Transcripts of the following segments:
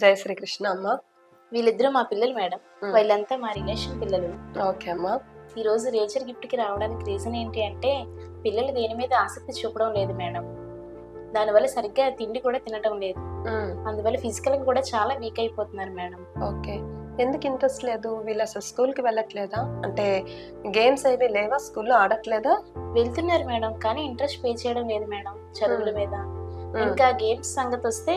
జై శ్రీకృష్ణ అమ్మ. వీళ్ళిద్దరూ మా పిల్లలు మేడం. వీళ్ళంతా మా రిలేషన్ పిల్లలు. ఓకే అమ్మా. ఈ రోజు నేచర్ గిఫ్ట్ కి రావడానికి రీజన్ ఏంటి అంటే పిల్లలు దేని మీద ఆసక్తి చూపడం లేదు మేడం. దానివల్ల సరిగ్గా తిండి కూడా తినడం లేదు. అందువల్ల ఫిజికల్ గా కూడా చాలా వీక్ అయిపోతున్నారు మేడం. ఓకే, ఎందుకు ఇంట్రెస్ట్ లేదు? వీళ్ళు అసలు స్కూల్ కి వెళ్ళట్లేదా? అంటే గేమ్స్ ఏవి లేవా? స్కూల్లో ఆడట్లేదా? వెళ్తున్నారు మేడం, కానీ ఇంట్రెస్ట్ పే చేయడం లేదు మేడం చదువుల మీద. ఇంకా గేమ్స్ సంగతి వస్తే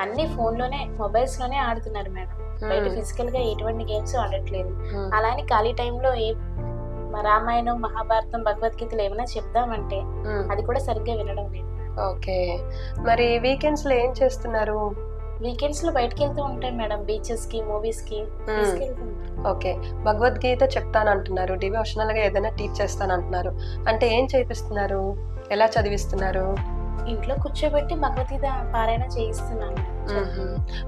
అన్ని ఫోన్ లోనే మొబైల్స్ లోనే ఆడుతున్నారు మేడం. బయట ఫిజికల్ గా ఎటువంటి గేమ్స్ ఆడట్లేదు. అలానే ఖాళీ టైంలో ఏ రామాయణం, మహాభారతం, భగవద్గీతలు ఏమైనా చెప్దామంటే అది కూడా సరిగ్గా వినడం లేదు. ఓకే, మరి వీకెండ్స్ లో ఏం చేస్తున్నారు? వీకెండ్స్ లో బయటకు వెళ్తూ ఉంటాం మేడం, బీచెస్ కి, మూవీస్ కి. ఓకే, భగవద్గీత చెప్తానంటున్నారు, డివోషనల్ గా ఏదైనా టీచ్ చేస్తానంటున్నారు. అంటే ఏం చేపిస్తున్నారు? ఎలా చదివిస్తున్నారు? ఇంట్లో కూర్చోబెట్టి భగవద్గీత పారాయణ చేయిస్తున్నాను.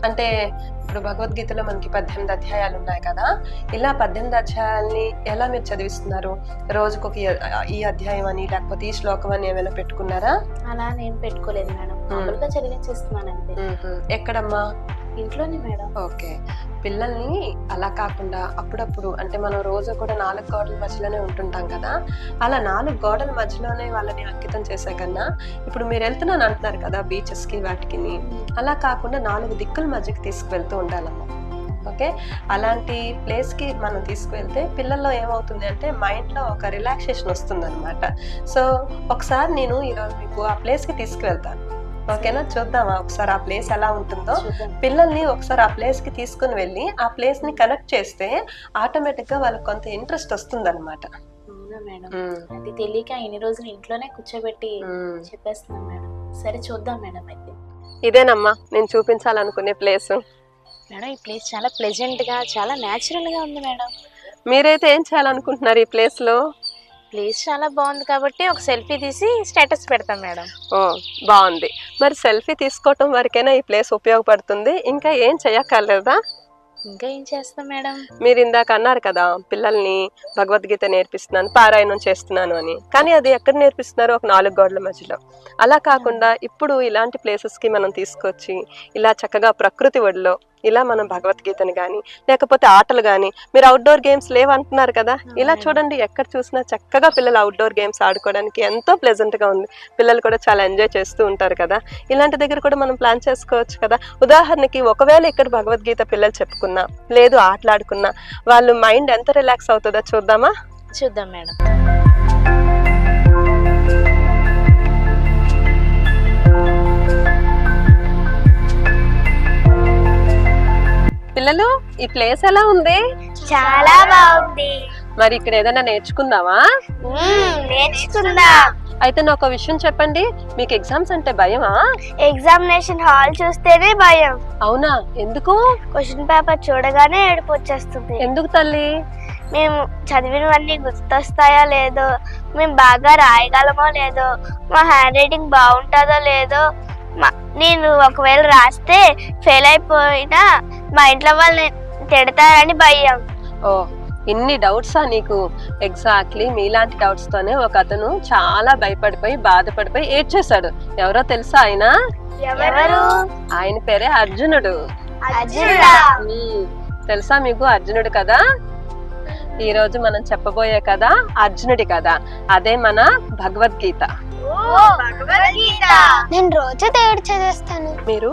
అంటే ఇప్పుడు భగవద్గీతలో మనకి 18 అధ్యాయాలు ఉన్నాయి కదా, ఇలా 18 అధ్యాయాల్ని ఎలా మీరు చదివిస్తున్నారు? రోజుకొక ఈ అధ్యాయం అని లేకపోతే ఈ శ్లోకం అని ఏమైనా పెట్టుకున్నారా? అలా నేను పెట్టుకోలేదు మేడం, మామూలుగా చదివించేస్తున్నాను అంతే. ఎక్కడమ్మా? ఇంట్లోనే మేడం. ఓకే, పిల్లల్ని అలా కాకుండా అప్పుడప్పుడు, అంటే మనం రోజు కూడా 4 గోడల మధ్యలోనే ఉంటుంటాం కదా, అలా 4 గోడల మధ్యలోనే వాళ్ళని అంకితం చేసే కన్నా ఇప్పుడు మీరు వెళ్తున్నాను అంటున్నారు కదా బీచెస్ కి వాటికి, అలా కాకుండా 4 దిక్కుల మధ్యకి తీసుకువెళ్తూ ఉండాలమ్మా. ఓకే, అలాంటి ప్లేస్ కి మనం తీసుకువెళ్తే పిల్లల్లో ఏమవుతుంది అంటే మైండ్ లో ఒక రిలాక్సేషన్ వస్తుంది అనమాట. సో ఒకసారి నేను ఈరోజు మీకు ఆ ప్లేస్ కి తీసుకువెళ్తాను. ఓకేనా? చూద్దామా ఒకసారి ఆ ప్లేస్ ఎలా ఉంటుందో. పిల్లల్ని ఒకసారి ఆ ప్లేస్ కి తీసుకుని వెళ్ళి ఆ ప్లేస్ ని కనెక్ట్ చేస్తే ఆటోమేటిక్ గా వాళ్ళకి కొంత ఇంట్రెస్ట్ వస్తుంది అనమాట. అది తెలియక ఇన్ని రోజులు ఇంట్లోనే కూర్చోబెట్టి చెప్పేస్తున్నాం మేడం. సరే చూద్దాం మేడం. అయితే ఇదేనమ్మా నేను చూపించాలనుకునే ప్లేస్. మేడం ఈ ప్లేస్ చాలా ప్లెజెంట్ గా, చాలా న్యాచురల్ గా ఉంది మేడం. మీరైతే ఏం చేయాలనుకుంటున్నారు ఈ ప్లేస్ లో? ప్లేస్ చాలా బాగుంది కాబట్టి ఒక సెల్ఫీ తీసి స్టేటస్ పెడతాం మేడం. ఓ బాగుంది. మరి సెల్ఫీ తీసుకోవటం వరకైనా ఈ ప్లేస్ ఉపయోగపడుతుంది, ఇంకా ఏం చెయ్యక్కర్లేదా? ఇంకా ఏం చేస్తాం మేడం? మీరు ఇందాక అన్నారు కదా పిల్లల్ని భగవద్గీత నేర్పిస్తున్నాను, పారాయణం చేస్తున్నాను అని, కానీ అది ఎక్కడ నేర్పిస్తున్నారు? ఒక 4 గోడల మధ్యలో. అలా కాకుండా ఇప్పుడు ఇలాంటి ప్లేసెస్ కి మనం తీసుకొచ్చి ఇలా చక్కగా ప్రకృతి ఒడిలో ఇలా మనం భగవద్గీతని కానీ లేకపోతే ఆటలు కానీ, మీరు అవుట్డోర్ గేమ్స్ లేవంటున్నారు కదా, ఇలా చూడండి ఎక్కడ చూసినా చక్కగా పిల్లలు అవుట్డోర్ గేమ్స్ ఆడుకోవడానికి ఎంతో ప్లెజెంట్ గా ఉంది. పిల్లలు కూడా చాలా ఎంజాయ్ చేస్తూ ఉంటారు కదా, ఇలాంటి దగ్గర కూడా మనం ప్లాన్ చేసుకోవచ్చు కదా. ఉదాహరణకి ఒకవేళ ఇక్కడ భగవద్గీత పిల్లలు చెప్పుకున్నా లేదు ఆటలాడుకున్నా వాళ్ళు మైండ్ ఎంత రిలాక్స్ అవుతుందో చూద్దామా? చూద్దాం మేడం. పిల్లలు ఈ ప్లేస్ ఎలా ఉంది? చాలా బాగుంది. మరి ఇక్కడ ఏదైనా నేర్చుకుందామా? నేర్చుకుందాం. అయితే నాకు ఒక విషయం చెప్పండి, మీకు ఎగ్జామ్స్ అంటే భయమా? ఎగ్జామినేషన్ హాల్ చూస్తేనే భయం. అవునా? ఎందుకు? క్వశ్చన్ పేపర్ చూడగానే ఏడుపు వచ్చేస్తుంది. ఎందుకు తల్లి? మేము చదివినవన్నీ గుర్తొస్తాయో లేదో, మేము బాగా రాయగలమో లేదో, మా హ్యాండ్ రైటింగ్ బాగుంటుందో లేదో, నేను ఒకవేళ రాస్తే ఫెయిల్ అయిపోయినా మా ఇంట్లో వాళ్ళు తిడతారని భయం. ఓ ఇన్ని డౌట్సా నీకు? ఎగ్జాక్ట్లీ మీలాంటి డౌట్స్ తోనే ఒక అతను చాలా భయపడిపోయి బాధపడిపోయి ఏడ్చేశాడు. ఎవరో తెలుసా ఆయన? ఎవరు? ఆయన పేరే అర్జునుడు. తెలుసా మీకు అర్జునుడు కదా? ఈ రోజు మనం చెప్పబోయే కదా అర్జునుడి కదా, అదే మన భగవద్గీత. నేను రోజు దేవుడు చదివేస్తాను. మీరు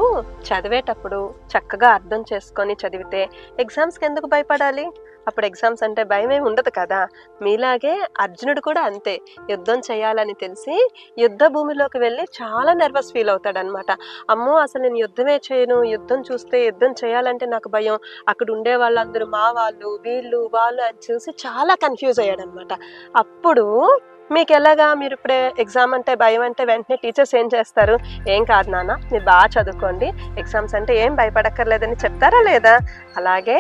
చదివేటప్పుడు చక్కగా అర్థం చేసుకొని చదివితే ఎగ్జామ్స్కి ఎందుకు భయపడాలి? అప్పుడు ఎగ్జామ్స్ అంటే భయం ఏమి ఉండదు కదా. మీలాగే అర్జునుడు కూడా అంతే, యుద్ధం చేయాలని తెలిసి యుద్ధ భూమిలోకి వెళ్ళి చాలా నర్వస్ ఫీల్ అవుతాడు అనమాట. అమ్మో అసలు నేను యుద్ధమే చేయను, యుద్ధం చూస్తే యుద్ధం చేయాలంటే నాకు భయం, అక్కడ ఉండే వాళ్ళందరూ మా వాళ్ళు వీళ్ళు వాళ్ళు అని చూసి చాలా కన్ఫ్యూజ్ అయ్యాడు అనమాట. అప్పుడు మీకు ఎలాగా, మీరు ఇప్పుడే ఎగ్జామ్ అంటే భయం అంటే వెంటనే టీచర్స్ ఏం చేస్తారు? ఏం కాదు నాన్న మీరు బాగా చదువుకోండి, ఎగ్జామ్స్ అంటే ఏం భయపడక్కర్లేదని చెప్తారా లేదా? అలాగే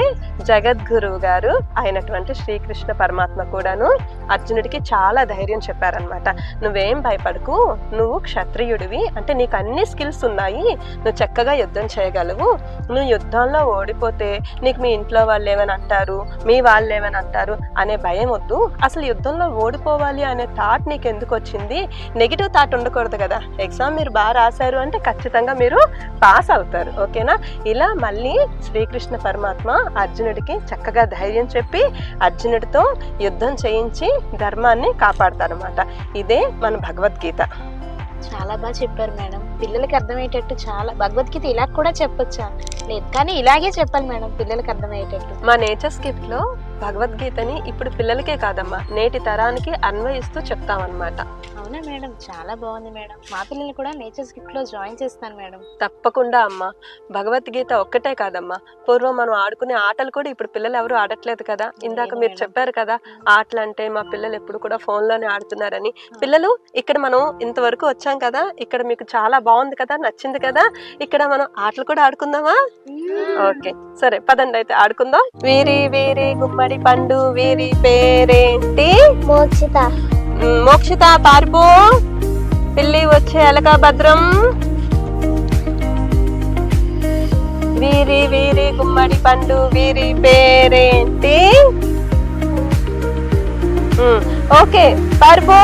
జగద్గురువు గారు అయినటువంటి శ్రీకృష్ణ పరమాత్మ కూడాను అర్జునుడికి చాలా ధైర్యం చెప్పారనమాట. నువ్వేం భయపడకు, నువ్వు క్షత్రియుడివి, అంటే నీకు అన్ని స్కిల్స్ ఉన్నాయి, నువ్వు చక్కగా యుద్ధం చేయగలవు. నువ్వు యుద్ధంలో ఓడిపోతే నీకు మీ ఇంట్లో వాళ్ళు ఏమని అంటారు, మీ వాళ్ళు ఏమని అంటారు అనే భయం వద్దు. అసలు యుద్ధంలో ఓడిపోవాలి అనే థాట్ నీకు ఎందుకు వచ్చింది, నెగిటివ్ థాట్ ఉండకూడదు కదా. ఎగ్జామ్ మీరు బాగా రాశారు అంటే ఖచ్చితంగా మీరు పాస్ అవుతారు, ఓకేనా. ఇలా మళ్ళీ శ్రీకృష్ణ పరమాత్మ అర్జునుడికి చక్కగా ధైర్యం చెప్పి అర్జునుడితో యుద్ధం చేయించి ధర్మాన్ని కాపాడతారన్నమాట. ఇదే మన భగవద్గీత. చాలా బాగా చెప్పారు మేడం. పిల్లలకి అర్థమయ్యేటట్టు చాలా, భగవద్గీత ఇలా కూడా చెప్పొచ్చా? లేదు, కానీ ఇలాగే చెప్పాలి మేడం పిల్లలకి అర్థమయ్యేటట్టు. మా నేచర్స్ గిఫ్ట్ లో భగవద్గీతని ఇప్పుడు పిల్లలకే కాదమ్మా, నేటి తరానికి అన్వయిస్తూ చెప్తామన్నమాట. అవునా మేడం, చాలా బాగుంది మేడం. మా పిల్లల్ని కూడా నేచర్స్ గిఫ్ట్ లో జాయిన్ చేస్తాను మేడం. తప్పకుండా అమ్మా. భగవద్గీత ఒక్కటే కాదమ్మా, పూర్వం మనం ఆడుకునే ఆటలు కూడా ఇప్పుడు పిల్లలు ఎవరు ఆడట్లేదు కదా. ఇందాక మీరు చెప్పారు కదా ఆటలు అంటే మా పిల్లలు ఎప్పుడు కూడా ఫోన్ లోనే ఆడుతున్నారని. పిల్లలు ఇక్కడ మనం ఇంతవరకు వచ్చాం కదా, ఇక్కడ మీకు చాలా బాగుంది కదా, నచ్చింది కదా, ఇక్కడ మనం ఆటలు కూడా ఆడుకుందామా? ఓకే సరే పదండి అయితే ఆడుకుందాం. వీరి వీరి గుమ్మడి పండు వీరి పేరేంటి? మోక్షిత. మోక్షిత పారిపో, పిల్లి వచ్చే ఎలక భద్రం. వీరి వీరి గుమ్మడి పండు వీరి పేరేంటి? ఓకే పారిపో.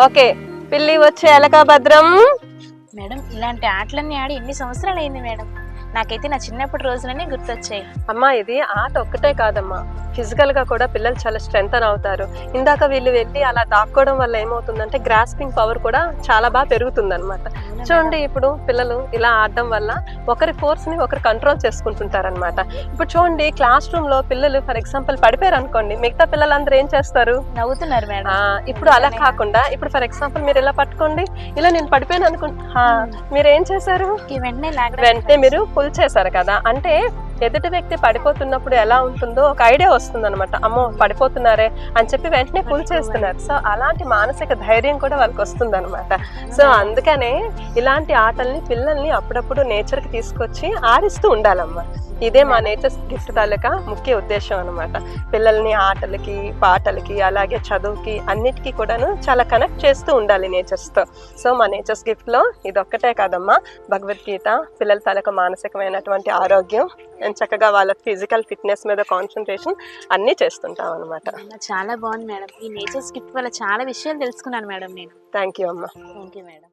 ఓకే పిల్లి వచ్చే ఎలక భద్రం. మేడం ఇలాంటి ఆటలన్నీ ఆడి ఎన్ని సంవత్సరాలు అయింది మేడం. నాకైతే నా చిన్నప్పటి రోజులన్నీ గుర్తొచ్చాయి. అమ్మా ఇది ఆట ఒక్కటే కాదమ్మా, ఫిజికల్ గా కూడా పిల్లలు చాలా స్ట్రెంగ్తన్ అవుతారు. ఇందాక వీళ్ళు వెళ్ళి అలా దాక్కోవడం వల్ల ఏమవుతుందంటే గ్రాస్పింగ్ పవర్ కూడా చాలా బాగా పెరుగుతుంది అనమాట. చూడండి ఇప్పుడు పిల్లలు ఇలా ఆడడం వల్ల ఒకరి ఫోర్స్ ని ఒకరు కంట్రోల్ చేసుకుంటుంటారు అనమాట. ఇప్పుడు చూడండి క్లాస్ రూమ్ లో పిల్లలు ఫర్ ఎగ్జాంపుల్ పడిపోయారు అనుకోండి, మిగతా పిల్లలందరూ ఏం చేస్తారు? నవ్వుతున్నారు మేడం. ఇప్పుడు అలా కాకుండా ఇప్పుడు ఫర్ ఎగ్జాంపుల్ మీరు ఇలా పట్టుకోండి, ఇలా నేను పడిపోయాను అనుకుంటా, మీరు ఏం చేశారు? వెంటనే మీరు పుల్ చేశారు కదా. అంటే ఎదుటి వ్యక్తి పడిపోతున్నప్పుడు ఎలా ఉంటుందో ఒక ఐడియా వస్తుంది అనమాట. అమ్మో పడిపోతున్నారే అని చెప్పి వెంటనే పుల్ చేస్తున్నారు. సో అలాంటి మానసిక ధైర్యం కూడా వాళ్ళకి వస్తుంది అనమాట. సో అందుకనే ఇలాంటి ఆటల్ని పిల్లల్ని అప్పుడప్పుడు నేచర్ కి తీసుకొచ్చి ఆడిస్తూ ఉండాలమ్మా. ఇదే మా నేచర్ గిఫ్ట్ తాలూకా ముఖ్య ఉద్దేశం అనమాట. పిల్లల్ని ఆటలకి పాటలకి అలాగే చదువుకి అన్నిటికీ కూడాను చాలా కనెక్ట్ చేస్తూ ఉండాలి నేచర్స్ తో. సో మా నేచర్స్ గిఫ్ట్ లో ఇది ఒక్కటే కాదమ్మా, భగవద్గీత, పిల్లల తాలూకా మానసికమైనటువంటి ఆరోగ్యం, చక్కగా వాళ్ళ ఫిజికల్ ఫిట్నెస్ మీద కాన్సన్ట్రేషన్ అన్ని చేస్తుంటాం అనమాట. చాలా బాగుంది మేడం. ఈ నేచర్స్ గిఫ్ట్ వల్ల చాలా విషయాలు తెలుసుకున్నాను మేడం నేను. థ్యాంక్ యూ అమ్మా. Thank you madam.